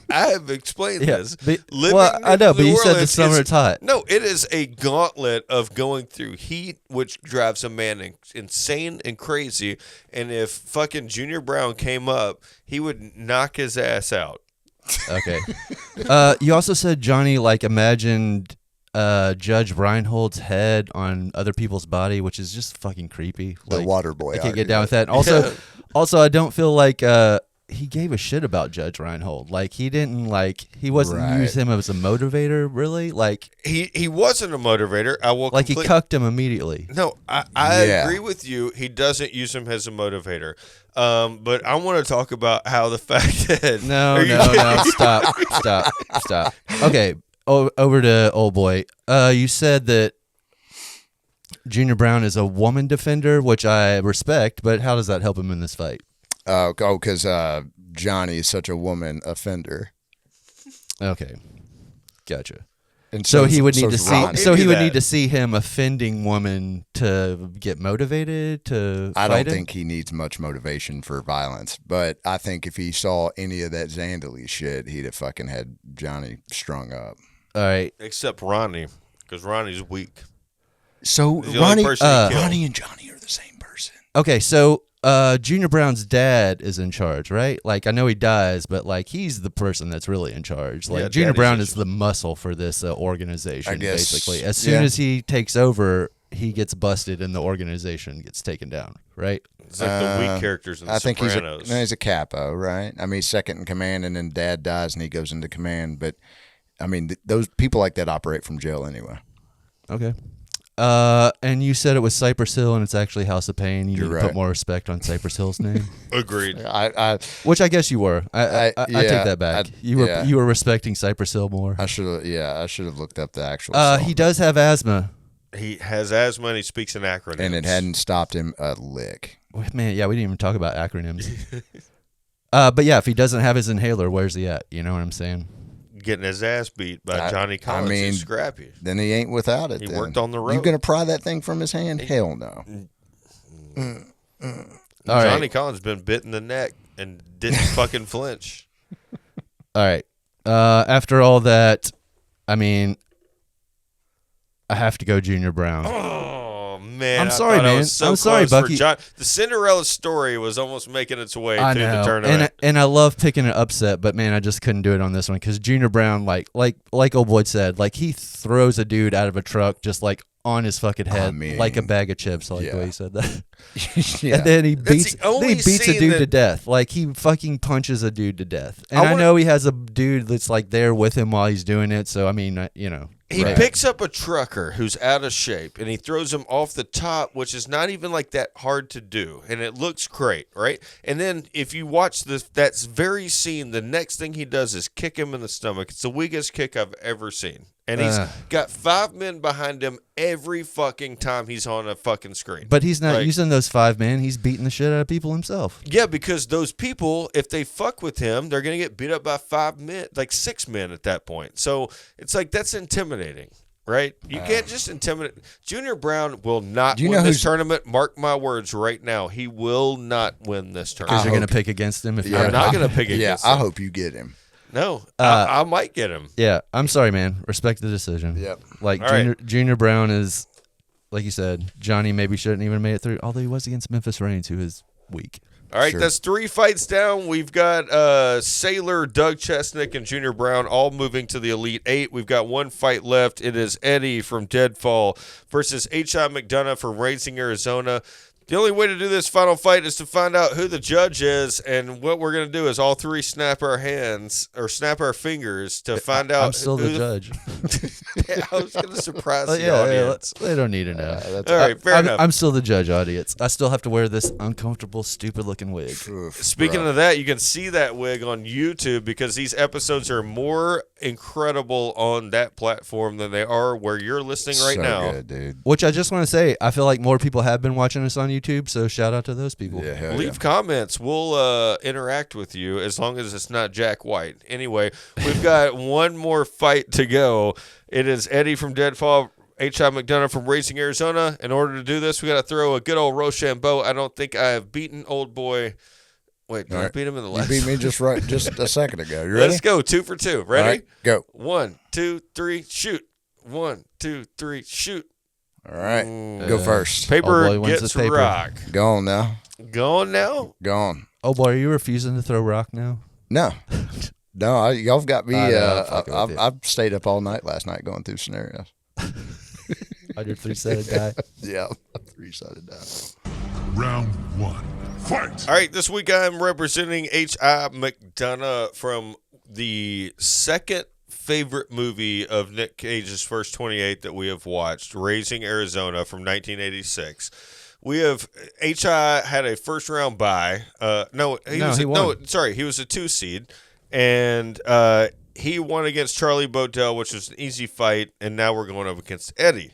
I have explained this. I know, but you said the summer it's hot. No, it is a gauntlet of going through heat, which drives a man insane and crazy. And if fucking Junior Brown came up, he would knock his ass out. Okay. You also said Johnny imagined Judge Reinhold's head on other people's body, which is just fucking creepy. The water boy. I can't get down with that. Also, I don't feel like he gave a shit about Judge Reinhold. He didn't he wasn't use him as a motivator, really. He wasn't a motivator. I will he cucked him immediately. No, I agree with you. He doesn't use him as a motivator. But I want to talk about how the fact that no, stop. Okay, over to old boy. You said that Junior Brown is a woman defender, which I respect, but how does that help him in this fight? Because Johnny is such a woman offender. Okay, gotcha. And so he would need to see. Ronnie. So he would need to see him offending women to get motivated to. I don't think he needs much motivation for violence, but I think if he saw any of that Zandalee shit, he'd have fucking had Johnny strung up. All right, except Ronnie, because Ronnie's weak. So Ronnie and Johnny are the same person. Okay, so. Junior Brown's dad is in charge, right? I know he dies, but he's the person that's really in charge. Junior Brown is the muscle for this organization, I guess, basically. As soon as he takes over, he gets busted and the organization gets taken down, right? It's like the weak characters in the Sopranos. He's a capo, right? I mean, he's second in command, and then dad dies and he goes into command. But, I mean, those people like that operate from jail anyway. Okay. And you said it was Cypress Hill, and it's actually House of Pain. You need to put more respect on Cypress Hill's name. Agreed. Which I guess you were. I take that back. You were respecting Cypress Hill more. I should have looked up the actual song. He does have asthma. He has asthma, and he speaks in acronyms. And it hadn't stopped him a lick. Man, yeah, we didn't even talk about acronyms. But yeah, if he doesn't have his inhaler, where's he at? You know what I'm saying? Getting his ass beat by Johnny Collins. He's scrappy. Then he ain't without it. He worked on the road. You gonna pry that thing from his hand? Hell no. Johnny Collins been bit in the neck and didn't fucking flinch. All right. After all that, I mean, I have to go Junior Brown. Oh man, I'm I sorry, thought I man. was so I'm sorry, close for Bucky. John. The Cinderella story was almost making its way I through the know, tournament. and I love picking an upset, but man, I just couldn't do it on this one because Junior Brown, like old boy said, like he throws a dude out of a truck just like on his fucking head, like a bag of chips. Like the way he said that. And then he beats a dude to death. Like he fucking punches a dude to death. And I know he has a dude that's like there with him while he's doing it. So I mean, you know. He picks up a trucker who's out of shape, and he throws him off the top, which is not even like that hard to do, and it looks great, right? And then if you watch that very scene, the next thing he does is kick him in the stomach. It's the weakest kick I've ever seen. And he's got 5 men behind him every fucking time he's on a fucking screen. But he's not using those 5 men. He's beating the shit out of people himself. Yeah, because those people, if they fuck with him, they're going to get beat up by 5 men, like 6 men at that point. So it's like that's intimidating, right? You can't just intimidate. Junior Brown will not win this tournament. Mark my words right now. He will not win this tournament. Because you're going to pick against him? If I'm not going to pick against him. I hope you get him. No, I might get him. Yeah, I'm sorry, man. Respect the decision. Yep. Like Junior Brown is, like you said, Johnny maybe shouldn't even have made it through, although he was against Memphis Reigns, who is weak. All right, that's 3 fights down. We've got Sailor, Doug Chesnic, and Junior Brown all moving to the Elite 8. We've got 1 fight left. It is Eddie from Deadfall versus H.I. McDunnah from Raising Arizona. The only way to do this final fight is to find out who the judge is, and what we're going to do is all 3 snap our hands or snap our fingers to find out. I'm still the judge. I was going to surprise the audience. They don't need to know. All right, fair enough. I'm still the judge, audience. I still have to wear this uncomfortable, stupid-looking wig. Speaking of that, you can see that wig on YouTube because these episodes are more incredible on that platform than they are where you're listening right now. Good, dude. Which I just want to say, I feel like more people have been watching us on YouTube, so shout out to those people. Yeah, Leave comments. We'll interact with you as long as it's not Jack White. Anyway, we've got 1 more fight to go. It is Eddie from Deadfall, H.I. McDunnah from Racing Arizona. In order to do this, we got to throw a good old Rochambeau. I don't think I have beaten old boy. Wait, did I beat him in the last? You beat me just a second ago. You ready? Let's go 2 for 2. Ready? All right, go. 1, 2, 3, shoot. 1, 2, 3, shoot. All right, go first. Paper gets rock. Go on now. Going now? Go on. Oh boy, are you refusing to throw rock now? No. No, y'all have got me. I've stayed up all night last night going through scenarios. On your 3-sided die. Yeah, 3-sided die. Round 1. Fight! All right, this week I'm representing H.I. McDunnah from the second favorite movie of Nick Cage's first 28 that we have watched, Raising Arizona from 1986. We have H.I. had a first round bye. He was a 2 seed, and he won against Charlie Bodell, which was an easy fight, and now we're going up against Eddie.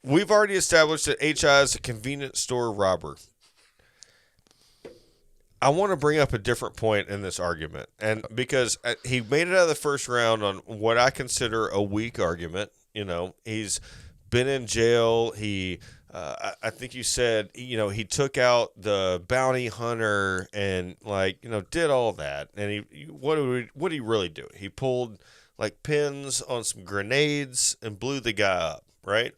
We've already established that H.I. is a convenience store robber. I want to bring up a different point in this argument, and because he made it out of the first round on what I consider a weak argument. You know, he's been in jail. I think you said, he took out the bounty hunter and did all that. And what did he really do? He pulled like pins on some grenades and blew the guy up, right?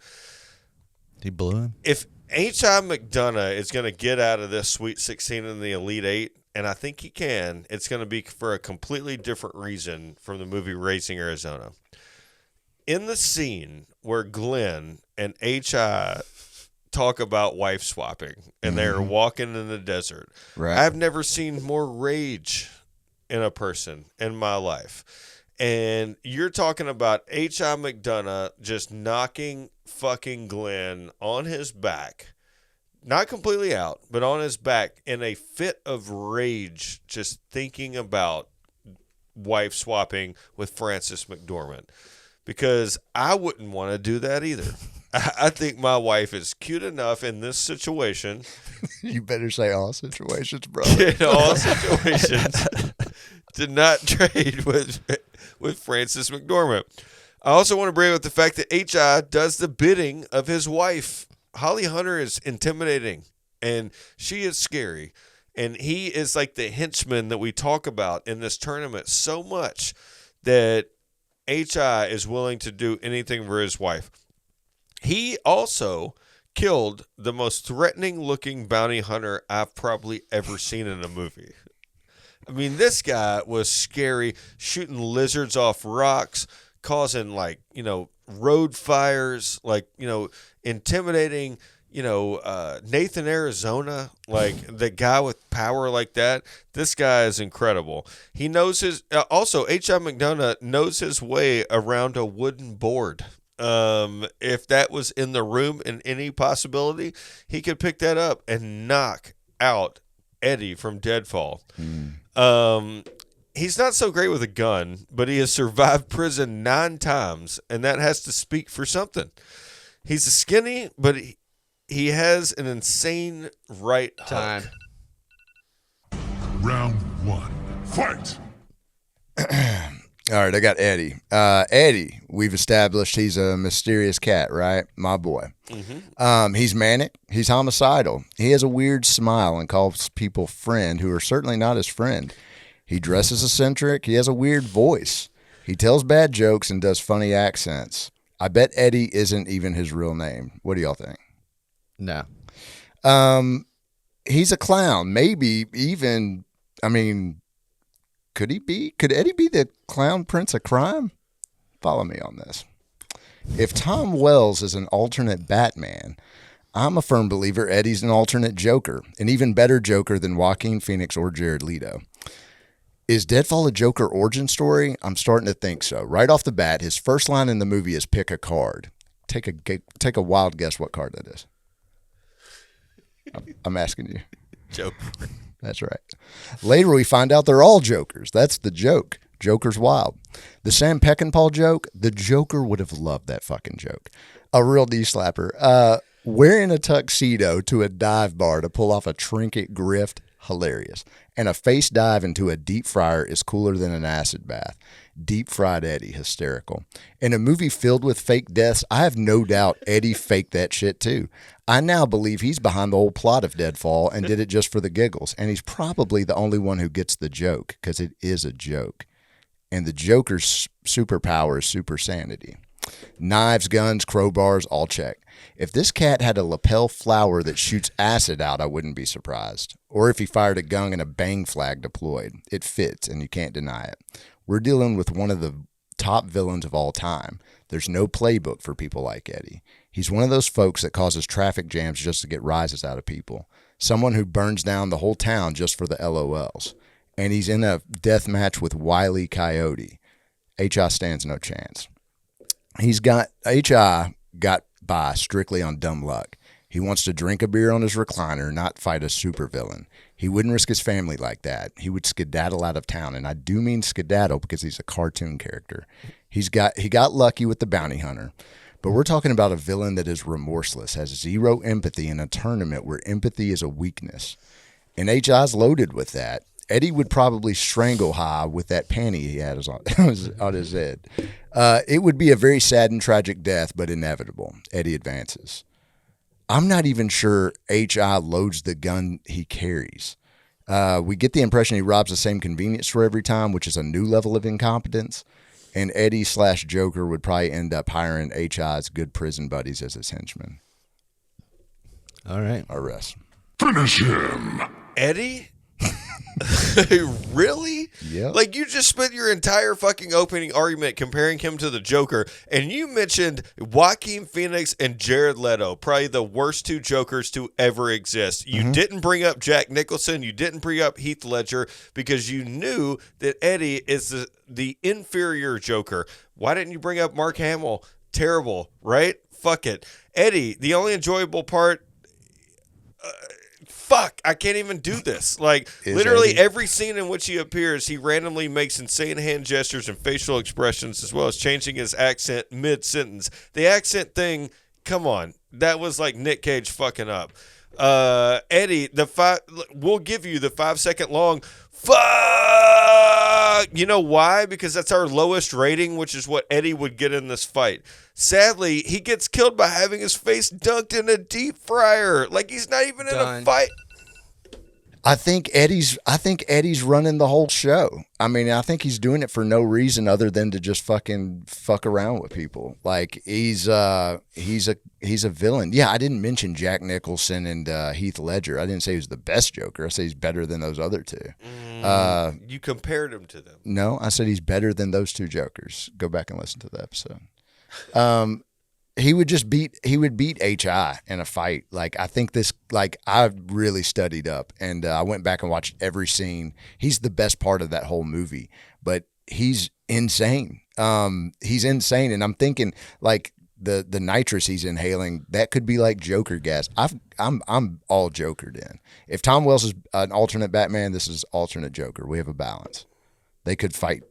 He blew him. If H.I. McDunnah is going to get out of this Sweet 16 in the Elite 8, and I think he can, it's going to be for a completely different reason from the movie Raising Arizona. In the scene where Glenn and H.I. talk about wife swapping and they're walking in the desert, right. I've never seen more rage in a person in my life. And you're talking about H.I. McDunnah just knocking fucking Glenn on his back, not completely out, but on his back in a fit of rage, just thinking about wife swapping with Frances McDormand, because I wouldn't want to do that either. I think my wife is cute enough in this situation. You better say all situations, bro. In all situations, to not trade with Frances McDormand. I also want to bring up the fact that H.I. does the bidding of his wife. Holly Hunter is intimidating, and she is scary. And he is like the henchman that we talk about in this tournament so much that H.I. is willing to do anything for his wife. He also killed the most threatening-looking bounty hunter I've probably ever seen in a movie. I mean, this guy was scary, shooting lizards off rocks, causing, like, road fires, like, intimidating, Nathan, Arizona, like the guy with power like that. This guy is incredible. He knows also, H.I. McDunnah knows his way around a wooden board. If that was in the room in any possibility, he could pick that up and knock out Eddie from Deadfall. He's not so great with a gun, but he has survived prison 9 times, and that has to speak for something. He's skinny, but he has an insane right Time. hook. Round 1. Fight! All right, I got Eddie. Eddie, we've established he's a mysterious cat, right? My boy. He's manic. He's homicidal. He has a weird smile and calls people friend who are certainly not his friend. He dresses eccentric. He has a weird voice. He tells bad jokes and does funny accents. I bet Eddie isn't even his real name. What do y'all think? No. He's a clown. Maybe even, could Eddie be the clown prince of crime? Follow me on this. If Tom Wells is an alternate Batman, I'm a firm believer Eddie's an alternate Joker, an even better Joker than Joaquin Phoenix or Jared Leto. Is Deadfall a Joker origin story? I'm starting to think so. Right off the bat, his first line in the movie is pick a card. Take a wild guess what card that is. I'm asking you. Joker. That's right. Later, we find out they're all Jokers. That's the joke. Joker's wild. The Sam Peckinpah joke, the Joker would have loved that fucking joke. A real D-slapper. Wearing a tuxedo to a dive bar to pull off a trinket grift, hilarious. And a face dive into a deep fryer is cooler than an acid bath. Deep fried Eddie, hysterical. In a movie filled with fake deaths, I have no doubt Eddie faked that shit too. I now believe he's behind the whole plot of Deadfall and did it just for the giggles. And he's probably the only one who gets the joke because it is a joke. And the Joker's superpower is super sanity. Knives, guns, crowbars, all check. If this cat had a lapel flower that shoots acid out, I wouldn't be surprised. Or if he fired a gun and a bang flag deployed. It fits, and you can't deny it. We're dealing with one of the top villains of all time. There's no playbook for people like Eddie. He's one of those folks that causes traffic jams just to get rises out of people. Someone who burns down the whole town just for the LOLs. And he's in a death match with Wile E. Coyote. H.I. stands no chance. H.I. got by strictly on dumb luck. He wants to drink a beer on his recliner, not fight a supervillain. He wouldn't risk his family like that. He would skedaddle out of town, and I do mean skedaddle because he's a cartoon character. He got lucky with the bounty hunter, but we're talking about a villain that is remorseless, has zero empathy in a tournament where empathy is a weakness. And H.I.'s loaded with that. Eddie would probably strangle High with that panty he had on his head. It would be a very sad and tragic death, but inevitable. Eddie advances. I'm not even sure H.I. loads the gun he carries. We get the impression he robs the same convenience store every time, which is a new level of incompetence. And Eddie/Joker would probably end up hiring H.I.'s good prison buddies as his henchmen. All right. Arrest. Finish him! Eddie? Really? Yeah. Like, you just spent your entire fucking opening argument comparing him to the Joker, and you mentioned Joaquin Phoenix and Jared Leto, probably the worst 2 Jokers to ever exist. You didn't bring up Jack Nicholson. You didn't bring up Heath Ledger because you knew that Eddie is the inferior Joker. Why didn't you bring up Mark Hamill? Terrible, right? Fuck it. Eddie, the only enjoyable part... Fuck, I can't even do this. Like, literally Eddie? every scene in which he appears, he randomly makes insane hand gestures and facial expressions, as well as changing his accent mid-sentence. The accent thing, come on. That was like Nick Cage fucking up. Eddie, we'll give you the 5-second long, fuck! You know why? Because that's our lowest rating, which is what Eddie would get in this fight. Sadly, he gets killed by having his face dunked in a deep fryer. Like, he's not even in a fight. I think Eddie's running the whole show. I mean, I think he's doing it for no reason other than to just fucking fuck around with people. Like he's a villain. Yeah, I didn't mention Jack Nicholson and Heath Ledger. I didn't say he was the best Joker. I said he's better than those other two. You compared him to them. No, I said he's better than those two Jokers. Go back and listen to the episode. He would beat HI in a fight. Like I think I really studied up and I went back and watched every scene. He's the best part of that whole movie, but he's insane. He's insane, and I'm thinking like the nitrous he's inhaling, that could be like Joker gas. I'm all Jokered in. If Tom Wells is an alternate Batman, this is alternate Joker. We have a balance. They could fight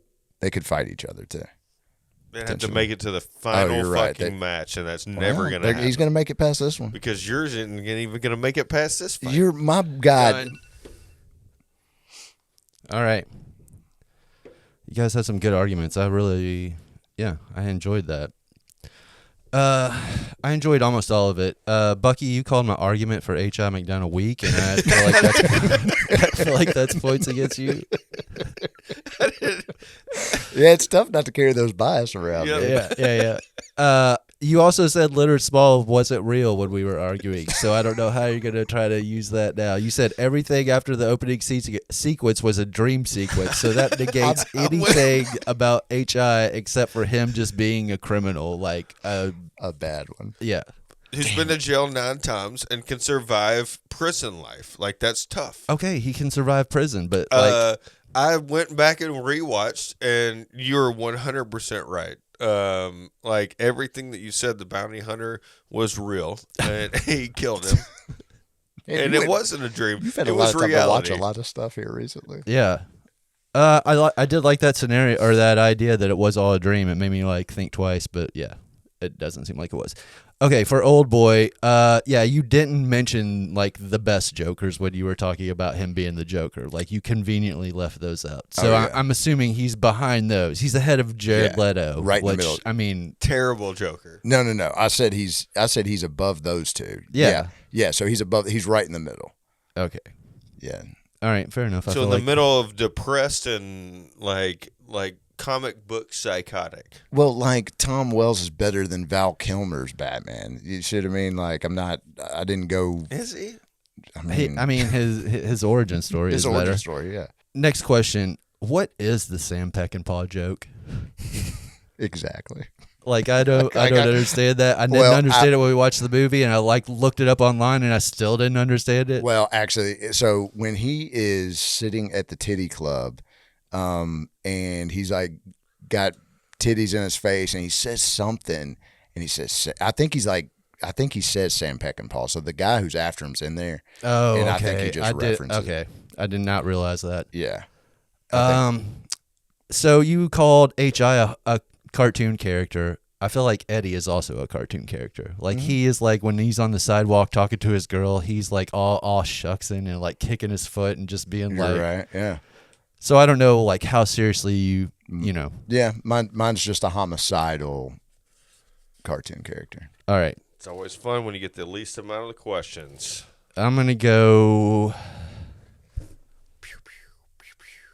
each other too. They have to make it to the final fucking match, and that's never going to happen. He's going to make it past this one. Because yours isn't even going to make it past this fight. You're my God. All right. You guys had some good arguments. I enjoyed that. I enjoyed almost all of it. Bucky, you called my argument for H.I. McDunnah weak, and I feel like that's points against you. Yeah, it's tough not to carry those bias around. Yeah. You also said Leonard Small wasn't real when we were arguing, so I don't know how you're going to try to use that now. You said everything after the opening sequence was a dream sequence, so that negates anything about H.I. except for him just being a criminal, like a bad one. Yeah. Who's been to jail 9 times and can survive prison life. Like, that's tough. Okay, he can survive prison, but I went back and rewatched, and you're 100% right. Like everything that you said, the bounty hunter was real, and he killed him. And it wasn't a dream. You've had it a lot was of time reality. to watch a lot of stuff here recently. Yeah. I did like that scenario or that idea that it was all a dream. It made me like think twice, but yeah, it doesn't seem like it was. Okay, for Old Boy, you didn't mention like the best Jokers when you were talking about him being the Joker. Like you conveniently left those out. So I'm assuming he's behind those. He's ahead of Jared Leto, right in the middle. I mean, terrible Joker. No. I said he's above those two. Yeah. So he's above. He's right in the middle. Okay. Yeah. All right. Fair enough. So in the middle of depressed and like comic book psychotic. Well, like Tom Wells is better than Val Kilmer's Batman. You see what I mean? Like I didn't go. Is he? I mean, his origin story is better. His origin story, yeah. Next question: what is the Sam Peckinpah joke? Exactly. Like I don't understand that. I didn't understand it when we watched the movie, and I looked it up online, and I still didn't understand it. Well, actually, so when he is sitting at the titty club. And he's like got titties in his face, and he says something, and he says, I think he says Sam Peckinpah. So the guy who's after him's in there. Oh, and okay. I think he just references it. Okay, I did not realize that. Yeah. So you called H.I. a cartoon character. I feel like Eddie is also a cartoon character. Like he is like when he's on the sidewalk talking to his girl, he's like all shucksing and like kicking his foot and just being You're right. Yeah. So I don't know, like how seriously you know. Yeah, mine's just a homicidal cartoon character. All right. It's always fun when you get the least amount of the questions. I'm gonna go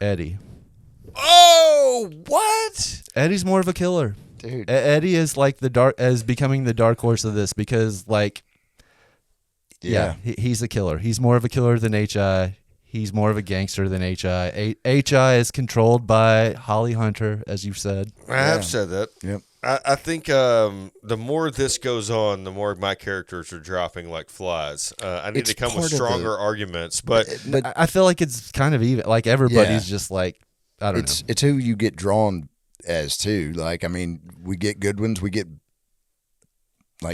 Eddie. Oh, what? Eddie's more of a killer, dude. Eddie is like becoming the dark horse of this because, like, he's a killer. He's more of a killer than H.I. He's more of a gangster than H.I. H.I. is controlled by Holly Hunter, as you've said. I have said that. Yep. I think the more this goes on, the more my characters are dropping like flies. I need to come with stronger arguments, but I feel like it's kind of even. Like everybody's just like, I don't know. It's who you get drawn as too. Like, I mean, we get good ones, we get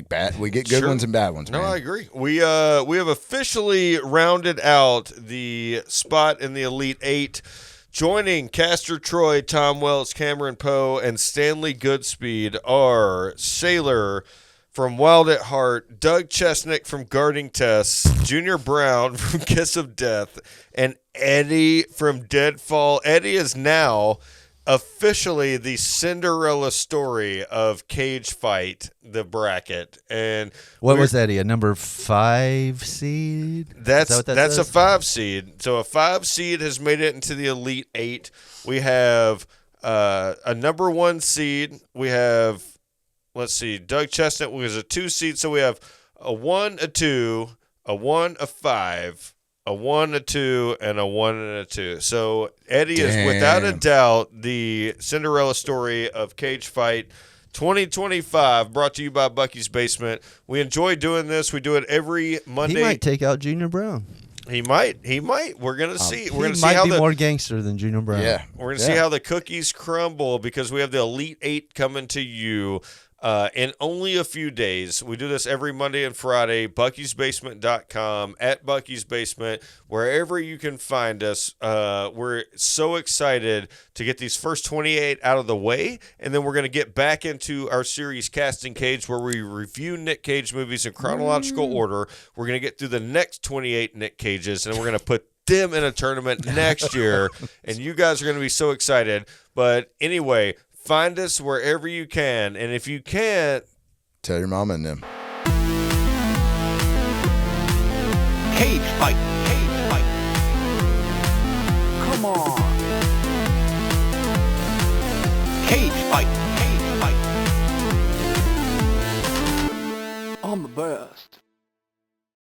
bad. We get good ones and bad ones. No, man. I agree. We have officially rounded out the spot in the Elite Eight. Joining Castor Troy, Tom Wells, Cameron Poe, and Stanley Goodspeed are Sailor from Wild at Heart, Doug Chesnic from Guarding Tess, Junior Brown from Kiss of Death, and Eddie from Deadfall. Eddie is now officially the Cinderella story of Cage Fight, the bracket. And What was Eddie? A number 5 seed? That's Is that what that a says? 5 seed. So a 5 seed has made it into the Elite 8. We have a number 1 seed. We have, let's see, Doug Chesnic was a 2 seed. So we have a 1, a 2, a 1, a 5, a 1, a 2, and a 1 and a 2. So Eddie is without a doubt the Cinderella story of Cage Fight 2025, brought to you by Bucky's Basement. We enjoy doing this. We do it every Monday. He might take out Junior Brown. He might. We're gonna see. We're gonna He see might how be the more gangster than Junior Brown. Yeah. we're gonna see how the cookies crumble because we have the Elite 8 coming to you in only a few days. We do this every Monday and Friday. Bucky'sBasement.com, at Bucky's Basement, wherever you can find us. We're so excited to get these first 28 out of the way, and then we're going to get back into our series Casting Cage, where we review Nick Cage movies in chronological order. We're going to get through the next 28 Nick Cages, and we're going to put them in a tournament next year, and you guys are going to be so excited. But anyway, find us wherever you can, and if you can't, Tell your mama and them. Cage fight. Cage fight. Come on. Cage fight. Cage fight. I'm the best.